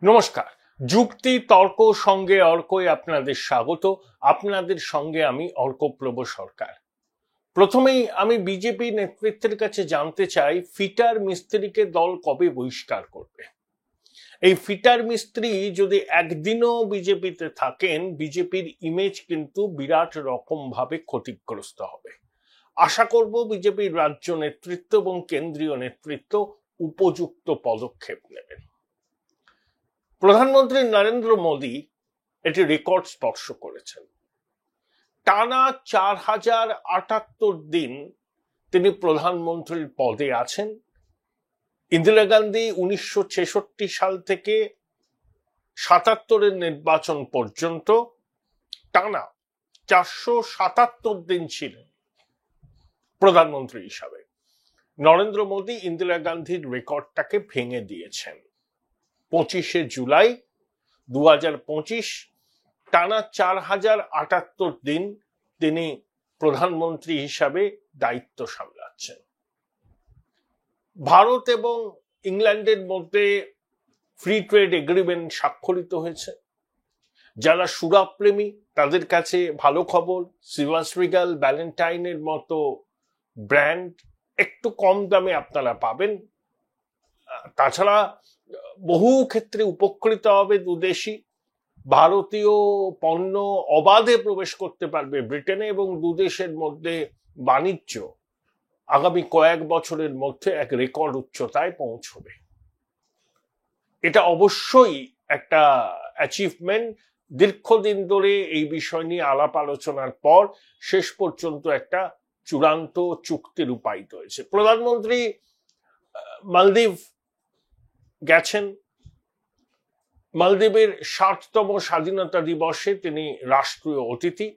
নমস্কার। যুক্তি তর্ক সঙ্গে অর্কই আপনাদের স্বাগত। আপনাদের সঙ্গে আমি অর্কপ্রভ সরকার। প্রথমেই আমি বিজেপি নেতৃত্বের কাছে জানতে চাই, ফিটার মিস্ত্রিকে দল কবে বহিষ্কার করবে? এই ফিটার মিস্ত্রি যদি একদিনও বিজেপিতে থাকেন, বিজেপির ইমেজ কিন্তু বিরাট রকম ভাবে ক্ষতিগ্রস্ত হবে। আশা করব বিজেপির রাজ্য নেতৃত্ব এবং কেন্দ্রীয় নেতৃত্ব উপযুক্ত পদক্ষেপ নেবেন। প্রধানমন্ত্রী নরেন্দ্র মোদী এটি রেকর্ড স্পর্শ করেছেন। টানা 4078 দিন তিনি প্রধানমন্ত্রীর পদে আছেন। ইন্দিরা গান্ধী 1966 সাল থেকে 77-এর নির্বাচন পর্যন্ত টানা 477 দিন ছিলেন প্রধানমন্ত্রী হিসাবে। নরেন্দ্র মোদী ইন্দিরা গান্ধীর রেকর্ডটাকে ভেঙে দিয়েছেন। 25শে জুলাই 2025 টানা 4078 দিন তিনি প্রধানমন্ত্রী হিসাবে দায়িত্ব সামলাচ্ছেন। ভারত এবং ইংল্যান্ডের মধ্যে ফ্রি ট্রেড এগ্রিমেন্ট স্বাক্ষরিত হয়েছে। যারা সুরাপ্রেমী তাদের কাছে ভালো খবর, সিভাস রিগাল, ভ্যালেন্টাইনের মতো ব্র্যান্ড একটু কম দামে আপনারা পাবেন। তাছাড়া বহু ক্ষেত্রে উপকৃত হবে দুদেশই। ভারতীয় পণ্য অবাধে প্রবেশ করতে পারবে ব্রিটেনে এবং দুদেশের মধ্যে বাণিজ্য আগামী কয়েক বছরের মধ্যে এক রেকর্ড উচ্চতায় পৌঁছবে। এটা অবশ্যই একটা অ্যাচিভমেন্ট। দীর্ঘদিন ধরে এই বিষয় নিয়ে আলাপ আলোচনার পর শেষ পর্যন্ত একটা চূড়ান্ত চুক্তি রূপায়িত হয়েছে। প্রধানমন্ত্রী মালদ্বীপ গেছেন। মালদ্বীপের 60তম স্বাধীনতা দিবসে তিনি রাষ্ট্রীয় অতিথি।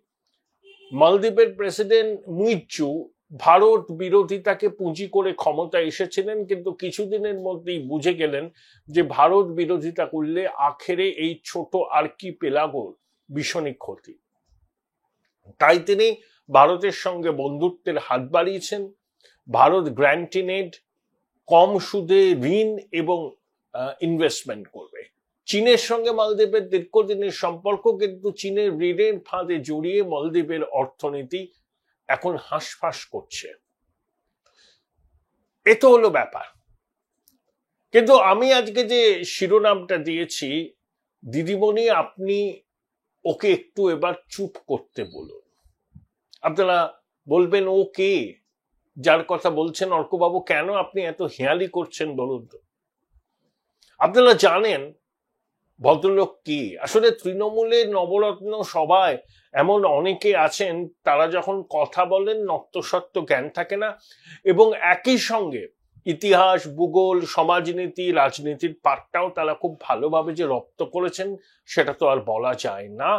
মালদ্বীপের প্রেসিডেন্ট মুইজ্জু ভারত বিরোধিতাকে পুঁজি করে ক্ষমতায় এসেছিলেন, কিন্তু কিছুদিনের মধ্যেই বুঝে গেলেন যে ভারত বিরোধিতা করলে আখেরে এই ছোট আর্কিপেলাগোর ভীষণই ক্ষতি। তাই তিনি ভারতের সঙ্গে বন্ধুত্বের হাত বাড়িয়েছেন। ভারত গ্র্যান্টিনেড, কম সুদে ঋণ এবং ইনভেস্টমেন্ট করবে। চীনের সঙ্গে মালদ্বীপের দীর্ঘদিনের সম্পর্ক, কিন্তু চীনের ঋণের ফাঁদে জড়িয়ে মালদ্বীপের অর্থনীতি এখন হাঁসফাঁস করছে। এ তো হলো ব্যাপার। কিন্তু আমি আজকে যে শিরোনামটা দিয়েছি, দিদিমণি আপনি ওকে একটু এবার চুপ করতে বলুন। আপনারা বলবেন ও কে, যার কথা বলছেন অর্কবাবু? কেন আপনি এত হেয়ালি করছেন বলুন তো। আপনারা জানেন ভদ্রলোক কি? আসলে তৃণমূলের নবরত্ন সভায় এমন অনেকে আছেন, তারা যখন কথা বলেন নত্যসত্ত্ব জ্ঞান থাকে না, এবং একই সঙ্গে ইতিহাস, ভূগোল, সমাজনীতি, রাজনীতির পাঠটাও তারা খুব ভালোভাবে যে রপ্ত করেছেন সেটা তো আর বলা যায় না।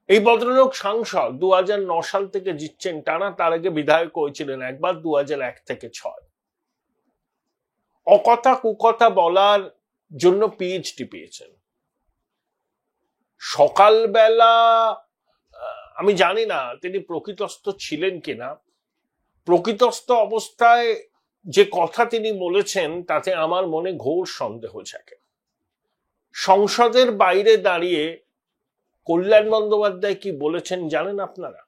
এই ভদ্রলোক সাংসদ 2009 সাল থেকে জিতছেন টানা। তার আগে বিধায়ক হয়েছিলেন একবার 2001 থেকে 2006। অকথা কুকথা বলার জন্য পিএইচডি পেয়েছেন। সকালবেলা আমি জানি না তিনি প্রকৃতস্থ ছিলেন কিনা। প্রকৃতস্থ অবস্থায় যে কথা তিনি বলেছেন তাতে আমার মনে ঘোর সন্দেহ জাগে। সংসদের বাইরে দাঁড়িয়ে কল্যাণ বন্দ্যোপাধ্যায় কি বলেছেন জানেন আপনারা?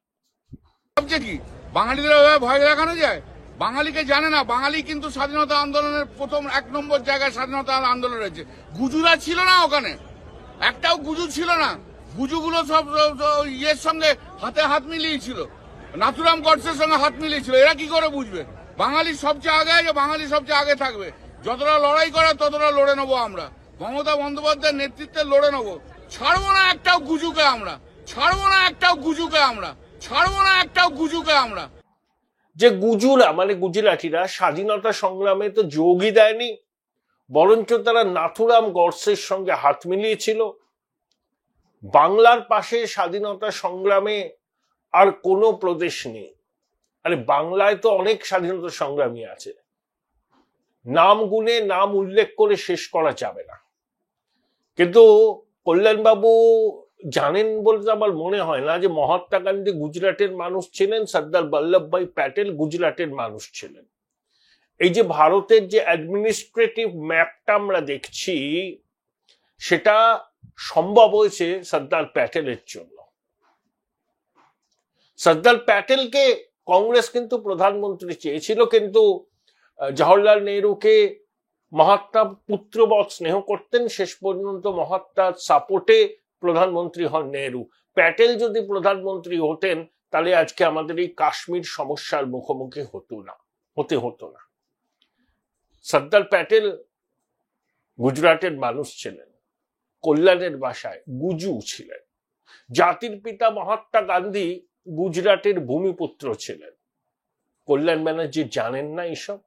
কি বাঙালিদের ভয় দেখানো যায়? বাঙালিকে জানে না। বাঙালি কিন্তু স্বাধীনতা আন্দোলনের প্রথম 1 নম্বর জায়গায় স্বাধীনতা আন্দোলন রয়েছে। গুজুরা ছিল না ওখানে, একটাও গুজু ছিল না। গুজুগুলো সব ইয়ের সঙ্গে হাতে হাত মিলিয়েছিল, নাথুরাম গডসের সঙ্গে হাত মিলিয়েছিল। এরা কি করে বুঝবে বাঙালি সবচেয়ে আগে আছে, বাঙালি সবচেয়ে আগে থাকবে। যতটা লড়াই করে ততটা লড়ে নেবো আমরা। মমতা বন্দ্যোপাধ্যায়ের নেতৃত্বে লড়ে নেবো। ছাড়বো না একটাও গুজুকে আমরা, ছাড়বো না একটাও গুজুকে আমরা, ছাড়বো না একটাও গুজুকে আমরা। যে গুজুরা মানে গুজরাটিরা স্বাধীনতা সংগ্রামে তো যোগই দেয়নি, বরঞ্চ তারা নাথুরাম গডসের সঙ্গে হাত মিলিয়েছিল। বাংলার পাশে স্বাধীনতা সংগ্রামে আর কোনো প্রদেশ নেই। আরে বাংলায় তো অনেক স্বাধীনতা সংগ্রামী আছে, নাম গুণে নাম উল্লেখ করে শেষ করা যাবে না। কিন্তু কল্যাণবাবু জানেন বলতে আমার মনে হয় না যে মহাত্মা গান্ধী গুজরাটের মানুষ ছিলেন, সর্দার বল্লভভাই প্যাটেল গুজরাটের মানুষ ছিলেন। এই যে ভারতের যে অ্যাডমিনিস্ট্রেটিভ ম্যাপটা আমরা দেখছি, সেটা সম্ভব হয়েছে সর্দার প্যাটেলের জন্য। সর্দার প্যাটেলকে কংগ্রেস কিন্তু প্রধানমন্ত্রী চেয়েছিল, কিন্তু জওহরলাল নেহরুকে মহাত্মা পুত্রবৎ স্নেহ করতেন। শেষ পর্যন্ত মহাত্মার সাপোর্টে প্রধানমন্ত্রী হন নেহরু। প্যাটেল যদি প্রধানমন্ত্রী হতেন তাহলে আজকে আমাদের এই কাশ্মীর সমস্যার মুখোমুখি হতে হতো না। সর্দার প্যাটেল গুজরাটের মানুষ ছিলেন, কল্যাণের বাসায় গুজু ছিলেন। জাতির পিতা মহাত্মা গান্ধী গুজরাটের ভূমিপুত্র ছিলেন। কল্যাণ ব্যানার্জি জানেন না এসব?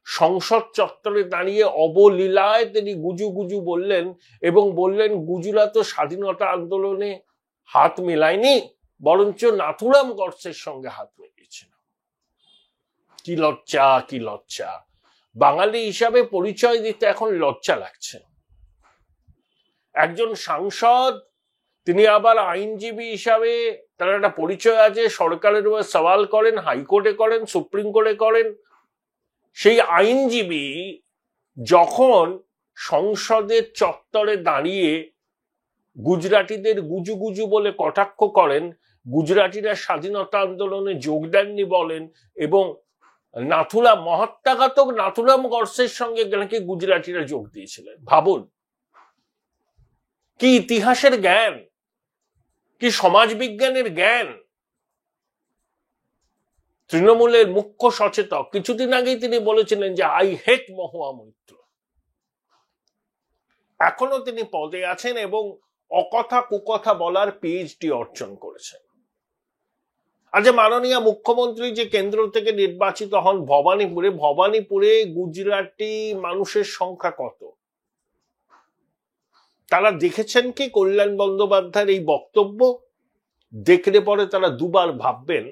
সংসদ চত্বরে দাঁড়িয়ে অবলীলায় তিনি গুজু গুজু বললেন এবং বললেন গুজুরা তো স্বাধীনতা আন্দোলনে হাত মেলায়নি, বরঞ্চ নাথুরাম গডসের সঙ্গে হাত মিলিয়েছিল। কি লজ্জা, কি লজ্জা! বাঙালি হিসাবে পরিচয় দিতে এখন লজ্জা লাগছে। একজন সাংসদ, তিনি আবার আইনজীবী হিসাবে তার একটা পরিচয় আছে, সরকারের উপর সওয়াল করেন, হাইকোর্টে করেন, সুপ্রিম কোর্টে করেন। সেই আইনজীবী যখন সংসদের চত্বরে দাঁড়িয়ে গুজরাটিদের গুজু গুজু বলে কটাক্ষ করেন, গুজরাটিরা স্বাধীনতা আন্দোলনে যোগ দেননি বলেন, এবং মহাত্মাঘাতক নাথুরাম গডসের সঙ্গে নাকি গুজরাটিরা যোগ দিয়েছিলেন। ভাবুন, কি ইতিহাসের জ্ঞান, কি সমাজবিজ্ঞানের জ্ঞান! তৃণমূলের মুখ্য সচেতক কিছুদিন আগেই তিনি বলেছিলেন যে আই হেট মহুয়া মৈত্র। এখনো তিনি পদে আছেন এবং অকথা কুকথা বলার পিএইচডি অর্জন করেছেন। আজ মাননীয় মুখ্যমন্ত্রী যে কেন্দ্র থেকে নির্বাচিত হন ভবানীপুরে গুজরাটি মানুষের সংখ্যা কত? তারা দেখেছেন কি কল্যাণ বন্দ্যোপাধ্যায়ের এই বক্তব্য? দেখলে পরে তারা দুবার ভাববেন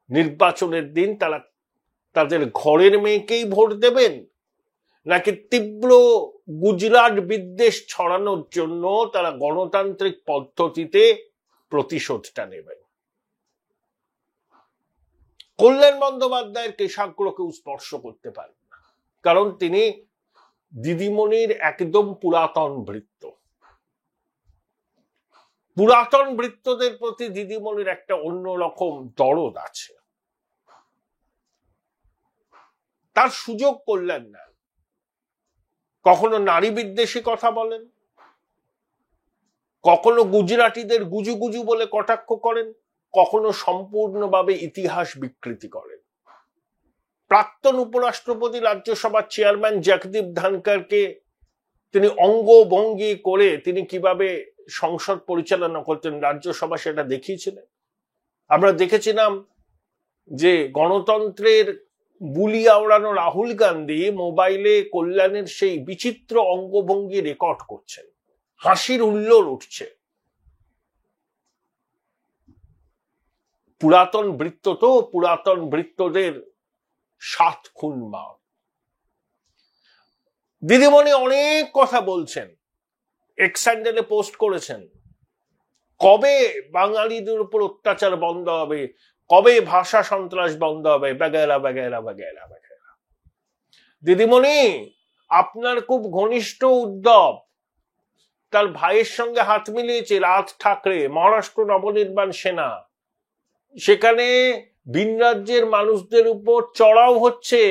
নির্বাচনের দিন তারা তাদের ঘরের মেয়েকেই ভোট দেবেন, নাকি তীব্র গুজরাট বিদ্বেষ ছড়ানোর জন্য তারা গণতান্ত্রিক পদ্ধতিতে প্রতিশোধটা নেবেন। কল্যাণ বন্দ্যোপাধ্যায়ের কেশাগ্রকেও স্পর্শ করতে পারেন না, কারণ তিনি দিদিমণির একদম পুরাতন বৃত্ত। পুরাতন বৃত্তদের প্রতি দিদিমণির একটা অন্যরকম দরদ আছে। তার সুযোগ করলেন না। কখনো নারী বিদ্বেষী কথা বলেন, কখনো গুজরাটিদের গুজু গুজু বলে কটাক্ষ করেন, কখনো সম্পূর্ণভাবে ইতিহাস বিকৃতি করেন। প্রাক্তন উপরাষ্ট্রপতি রাজ্যসভার চেয়ারম্যান জগদীপ ধনকরকে তিনি অঙ্গভঙ্গি করে তিনি কিভাবে সংসদ পরিচালনা করতেন, রাজ্যসভা সেটা দেখিয়েছিলেন। আমরা দেখেছিলাম যে গণতন্ত্রের বুলি আওড়ানো রাহুল গান্ধী মোবাইলে কল্যাণের সেই বিচিত্র অঙ্গভঙ্গি রেকর্ড করছেন, হাসির হুল্লোড় উঠছে। পুরাতন বৃত্ত তো পুরাতন বৃত্তদের 7 খুন মা। দিদিমণি অনেক কথা বলছেন, এক্স হ্যান্ডেলে পোস্ট করেছেন, কবে বাঙালিদের উপর অত্যাচার বন্ধ হবে, কবে ভাষা সন্ত্রাস বন্ধ হবে, বাগেরা বাগেরা বাগেরা বাগেরা। দিদিমণি, আপনার খুব ঘনিষ্ঠ উদ্ধব তার ভাইয়ের সঙ্গে হাত মিলিয়েছে রাজ ঠাকরে, মহারাষ্ট্র নবনির্মাণ সেনা। সেখানে ভিন রাজ্যের মানুষদের উপর চড়াও হচ্ছে।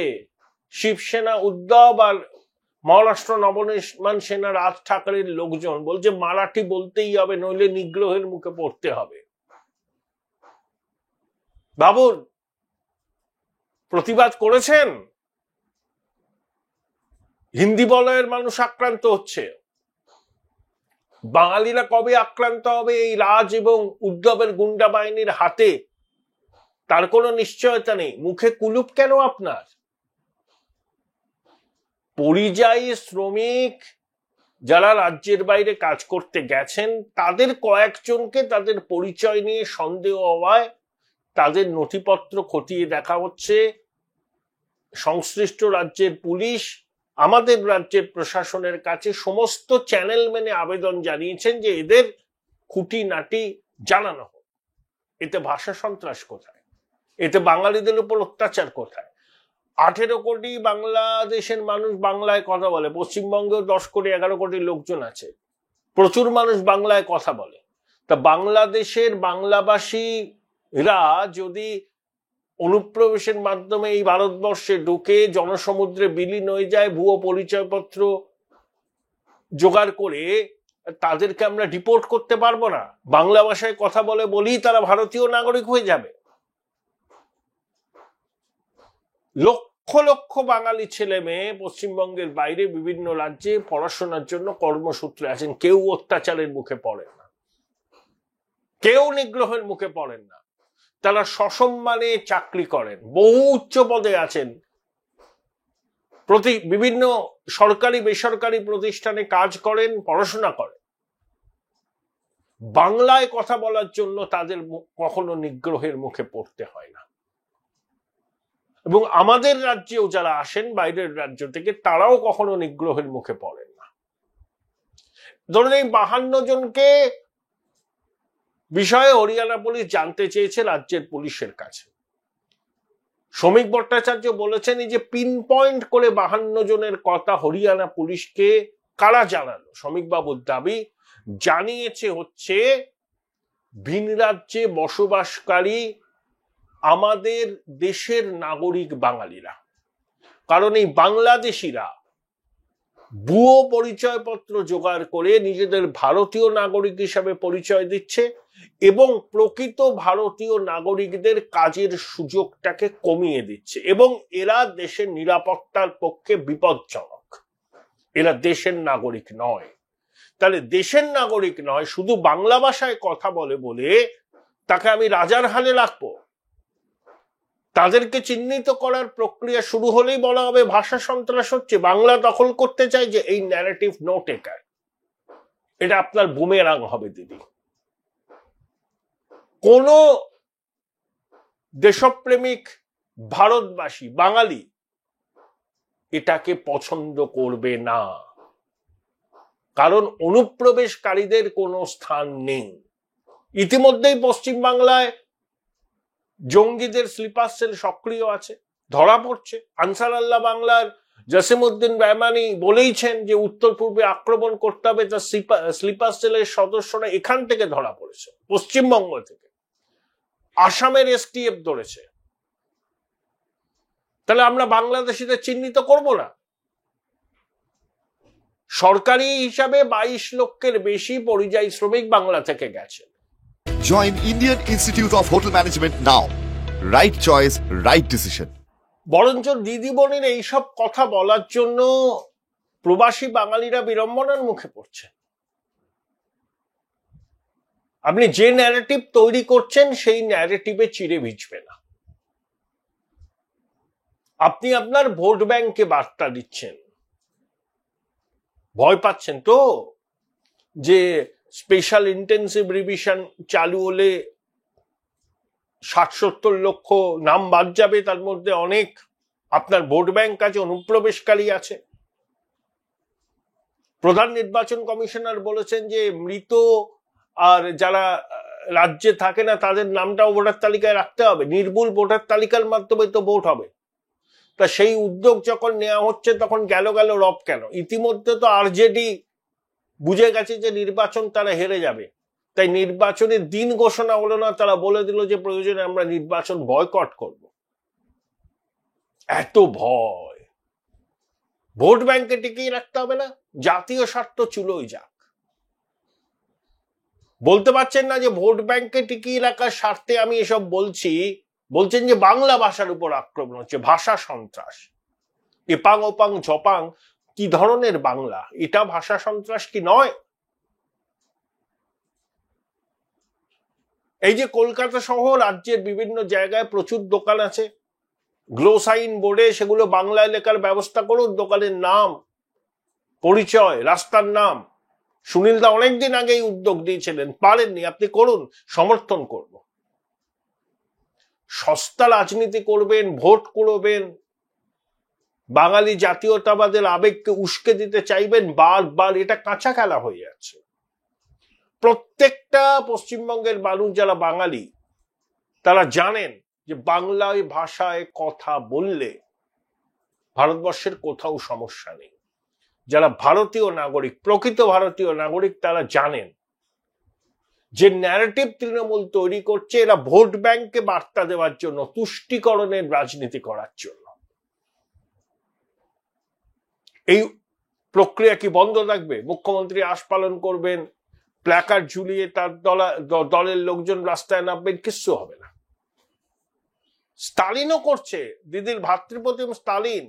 শিবসেনা উদ্ধব আর মহারাষ্ট্র নবনির্মাণ সেনা রাজ ঠাকরের লোকজন বলছে মারাঠি বলতেই হবে, নইলে নিগ্রহের মুখে পড়তে হবে। ভাবুন, প্রতিবাদ করেছেন। হিন্দি বলয়ের মানুষ আক্রান্ত হচ্ছে। বাঙালিরা কবে আক্রান্ত হবে এই রাজ এবং উদ্ধবের গুন্ডা বাহিনীর হাতে, তার কোনো নিশ্চয়তা নেই। মুখে কুলুপ কেন আপনার? পরিযায়ী শ্রমিক যারা রাজ্যের বাইরে কাজ করতে গেছেন তাদের কয়েকজনকে তাদের পরিচয় নিয়ে সন্দেহ হওয়ায় তাদের নথিপত্র খতিয়ে দেখা হচ্ছে। সংশ্লিষ্ট রাজ্যের পুলিশ আমাদের রাজ্যের প্রশাসনের কাছে সমস্ত চ্যানেল মেনে আবেদন জানিয়েছেন যে এদের খুঁটিনাটি জানানো হোক। এতে ভাষা সন্ত্রাস কোথায়? এতে বাঙালিদের উপর অত্যাচার কোথায়? 18 কোটি বাংলাদেশের মানুষ বাংলায় কথা বলে, পশ্চিমবঙ্গেও 10 কোটি 11 কোটি লোকজন আছে, প্রচুর মানুষ বাংলায় কথা বলে। তা বাংলাদেশের বাংলাভাষীরা যদি অনুপ্রবেশের মাধ্যমে এই ভারতবর্ষে ঢুকে জনসমুদ্রে বিলীন হয়ে যায়, ভুয়ো পরিচয়পত্র জোগাড় করে, তাদেরকে আমরা ডিপোর্ট করতে পারবো না? বাংলা ভাষায় কথা বলে বলেই তারা ভারতীয় নাগরিক হয়ে যাবে? লক্ষ লক্ষ বাঙালি ছেলে মেয়ে পশ্চিমবঙ্গের বাইরে বিভিন্ন রাজ্যে পড়াশোনার জন্য কর্মসূত্রে আছেন, কেউ অত্যাচারের মুখে পড়েন না, কেউ নিগ্রহের মুখে পড়েন না, তারা সসম্মানে চাকরি করেন, বহু উচ্চ পদে আছেন, বিভিন্ন সরকারি বেসরকারি প্রতিষ্ঠানে কাজ করেন, পড়াশোনা করেন। বাংলায় কথা বলার জন্য তাদের কখনো নিগ্রহের মুখে পড়তে হয় না। এবং আমাদের রাজ্যেও যারা আসেন বাইরের রাজ্য থেকে, তারাও কখনো নিগ্রহের মুখে পড়েন না। ধরুন এই 52 জনকে বিষয়ে হরিয়ানা পুলিশ জানতে চেয়েছে রাজ্যের পুলিশের কাছে। শ্রমিক ভট্টাচার্য বলেছেন এই যে পিন পয়েন্ট করে 52 জনের কথা হরিয়ানা পুলিশকে কারা জানালো, শ্রমিক বাবুর দাবি জানিয়েছে হচ্ছে ভিন রাজ্যে বসবাসকারী আমাদের দেশের নাগরিক বাঙালিরা। কারণ এই বাংলাদেশিরা ভুয়ো পরিচয়পত্র জোগাড় করে নিজেদের ভারতীয় নাগরিক হিসাবে পরিচয় দিচ্ছে এবং প্রকৃত ভারতীয় নাগরিকদের কাজের সুযোগটাকে কমিয়ে দিচ্ছে, এবং এরা দেশের নিরাপত্তার পক্ষে বিপজ্জনক। এরা দেশের নাগরিক নয়। তাহলে দেশের নাগরিক নয়, শুধু বাংলা ভাষায় কথা বলে বলে তাকে আমি রাজার হালে রাখবো? তাদেরকে চিহ্নিত করার প্রক্রিয়া শুরু হলেই বলা হবে ভাষা সন্ত্রাস হচ্ছে, বাংলা দখল করতে চাই, যে এই ন্যারেটিভ নো টেকার। এটা আপনার বুমেরাং হবে দিদি। কোন দেশপ্রেমিক ভারতবাসী বাঙালি এটাকে পছন্দ করবে না, কারণ অনুপ্রবেশকারীদের কোনো স্থান নেই। ইতিমধ্যেই পশ্চিমবাংলায় জঙ্গিদের স্লিপার সেল সক্রিয় আছে, ধরা পড়ছে। আনসার আল্লাহ বাংলার জসিমউদ্দিন রহমানি বলেইছেন যে উত্তর পূর্বে আক্রমণ করতে হবে, তার স্লিপার সেলের সদস্যরা এখান থেকে ধরা পড়েছে, পশ্চিমবঙ্গ থেকে। আসামের এসটিএফ ধরেছে। তাহলে আমরা বাংলাদেশিদের চিহ্নিত করব না? সরকারি হিসাবে 22 লক্ষের বেশি পরিযায়ী শ্রমিক বাংলা থেকে গেছে। Join Indian Institute of Hotel Management now. Right choice, right decision. বরঞ্চ দিদিমণির এইসব কথা বলার জন্য প্রবাসী বাঙালিরা বিড়ম্বনার মুখে পড়ছে। আপনি যে ন্যারেটিভ তৈরি করছেন সেই ন্যারেটিভে চিড়ে ভিজবে না। আপনি আপনার ভোট ব্যাংকে বার্তা দিচ্ছেন। ভয় পাচ্ছেন তো যে স্পেশাল ইন্টেন্সিভ রিভিশন চালু হলে 60-70 লক্ষ নাম বাদ যাবে, তার মধ্যে অনেক আপনার ভোট ব্যাংক আছে, অনুপ্রবেশকারী আছে। প্রধান নির্বাচন কমিশনার বলেছেন যে মৃত আর যারা রাজ্যে থাকে না তাদের নামটাও ভোটার তালিকায় রাখতে হবে, নির্ভুল ভোটার তালিকার মাধ্যমে তো ভোট হবে। তা সেই উদ্যোগ যখন নেওয়া হচ্ছে তখন গেল রব কেন? ইতিমধ্যে তো আরজেডি বুঝে গেছে যে নির্বাচন তারা হেরে যাবে, তাই নির্বাচনের দিন ঘোষণা হলো না, তারা বলে দিল যে প্রয়োজনে আমরা নির্বাচন বয়কট করব। এত ভয়! ভোট ব্যাংকে টিকিয়ে রাখতে হবে না, জাতীয় স্বার্থ চুলোই যাক। বলতে পারছেন না যে ভোট ব্যাংকে টিকিয়ে রাখার স্বার্থে আমি এসব বলছি। বলছেন যে বাংলা ভাষার উপর আক্রমণ হচ্ছে, ভাষা সন্ত্রাস। এপাং ওপাং ঝপাং কি ধরনের বাংলা? এটা ভাষা সন্ত্রাস কি নয়? এই যে কলকাতা সহ রাজ্যের বিভিন্ন জায়গায় প্রচুর দোকান আছে, গ্লোসাইন বোর্ডে সেগুলো বাংলায় লেখার ব্যবস্থা করুন, দোকানের নাম, পরিচয়, রাস্তার নাম। সুনীল দা অনেকদিন আগেই উদ্যোগ দিয়েছিলেন, পারেননি, আপনি করুন, সমর্থন করব। সস্তা রাজনীতি করবেন, ভোট করবেন, বাঙালি জাতীয়তাবাদের আবেগকে উস্কে দিতে চাইবেন বারবার, এটা কাঁচা খেলা হয়ে যাচ্ছে। প্রত্যেকটা পশ্চিমবঙ্গের মানুষ যারা বাঙালি তারা জানেন যে বাংলা ভাষায় কথা বললে ভারতবর্ষের কোথাও সমস্যা নেই। যারা ভারতীয় নাগরিক, প্রকৃত ভারতীয় নাগরিক, তারা জানেন যে ন্যারেটিভ তৃণমূল তৈরি করছে এরা ভোট ব্যাংকে বার্তা দেওয়ার জন্য, তুষ্টিকরণের রাজনীতি করার জন্য। এই প্রক্রিয়া কি বন্ধ থাকবে? মুখ্যমন্ত্রী আশ পালন করবেন, প্ল্যাকার্ড ঝুলিয়ে তার দলের লোকজন রাস্তায় নামবেন, কিচ্ছু হবে না। স্টালিনও করছে, দিদির ভাতৃপ্রতিম স্টালিন।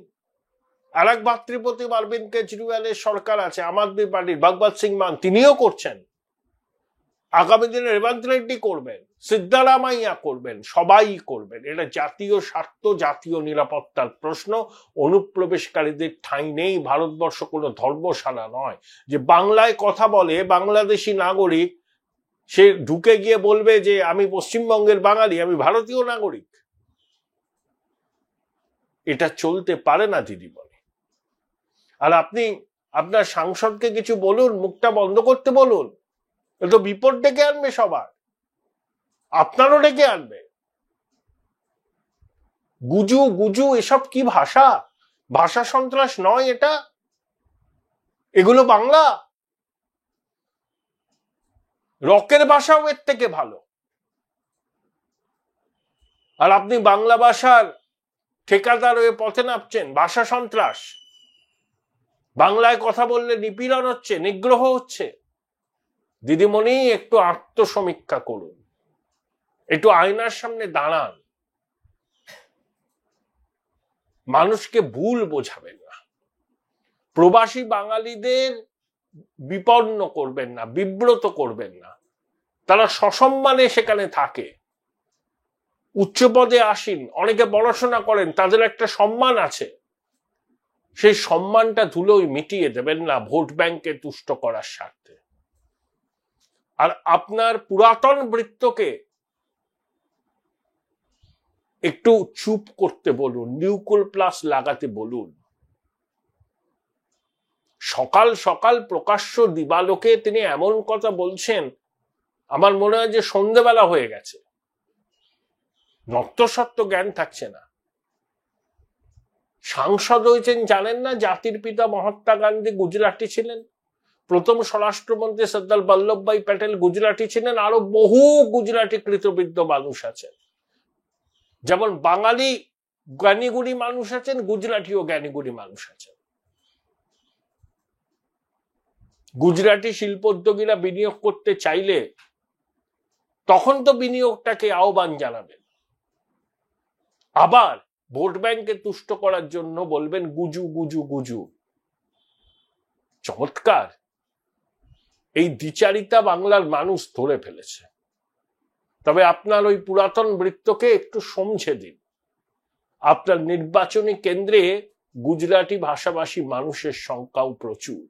আর এক ভাতৃপ্রতিম অরবিন্দ কেজরিওয়ালের সরকার আছে, আম আদমি পার্টির ভগবত সিং মান, তিনিও করছেন। আগামী দিনে রেবন্ত রেড্ডি করবেন, সিদ্ধারামাইয়া করবেন, সবাই করবেন। এটা জাতীয় স্বার্থ, জাতীয় নিরাপত্তার প্রশ্ন। অনুপ্রবেশকারীদের ঠাঁই নেই। ভারতবর্ষ কোনো ধর্মশালা নয় যে বাংলায় কথা বলে বাংলাদেশি নাগরিক সে ঢুকে গিয়ে বলবে যে আমি পশ্চিমবঙ্গের বাঙালি, আমি ভারতীয় নাগরিক। এটা চলতে পারে না দিদি বলে। আর আপনি আপনার সাংসদকে কিছু বলুন, মুখটা বন্ধ করতে বলুন, তো বিপদ ডেকে আনবে সবার, আপনারও ডেকে আনবে। গুজু গুজু এসব কি ভাষা? ভাষা সন্ত্রাস নয় এটা? এগুলো বাংলা? রকের ভাষাও এর থেকে ভালো। আর আপনি বাংলা ভাষার ঠিকাদার হয়ে পথে নামছেন। ভাষা সন্ত্রাস। বাংলায় কথা বললে নিপীড়ন হচ্ছে, নিগ্রহ হচ্ছে। দিদিমণি, একটু আত্মসমীক্ষা করুন, একটু আয়নার সামনে দাঁড়ান। মানুষকে ভুল বোঝাবেন না। প্রবাসী বাঙালিদের বিপন্ন করবেন না, বিব্রত করবেন না। তারা সসম্মানে সেখানে থাকে, উচ্চ পদে আসীন, অনেকে পড়াশোনা করেন, তাদের একটা সম্মান আছে। সেই সম্মানটা ধুলোয় মিটিয়ে দেবেন না ভোট ব্যাংকে তুষ্ট করার স্বার্থে। আর আপনার পুরাতন বৃত্তকে একটু চুপ করতে বলুন, নিউকল প্লাস লাগাতে বলুন। সকাল সকাল প্রকাশ্য দিবালোকে তিনি এমন কথা বলছেন, আমার মনে হয় যে সন্ধ্যেবেলা হয়ে গেছে, নত্যসত্ত্ব জ্ঞান থাকছে না। সাংসদ হয়েছেন জানেন না? জাতির পিতা মহাত্মা গান্ধী গুজরাটি ছিলেন, প্রথম স্বরাষ্ট্রমন্ত্রী সর্দার বল্লভভাই প্যাটেল গুজরাটি ছিলেন, আরো বহু গুজরাটি কৃতবিদ্য মানুষ আছেন। যেমন বাঙালি জ্ঞানীগুণী মানুষ আছেন, গুজরাটিও জ্ঞানীগুণী মানুষ আছেন। গুজরাটি শিল্পোদ্যোগীরা বিনিয়োগ করতে চাইলে তখন তো বিনিয়োগটাকে আহ্বান জানাবেন। আবার ভোট ব্যাংকে তুষ্ট করার জন্য বলবেন গুজু গুজু গুজু। চমৎকার। এই দ্বিচারিতা বাংলার মানুষ ধরে ফেলেছে। তবে আপনার ওই পুরাতন বৃত্তকে একটু সমঝে দিন। আপনার নির্বাচনী কেন্দ্রে গুজরাটি ভাষাভাষী মানুষের সংখ্যাও প্রচুর।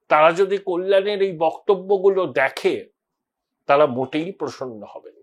তারা যদি কল্যাণের এই বক্তব্যগুলো দেখে, তারা মোটেই প্রসন্ন হবে।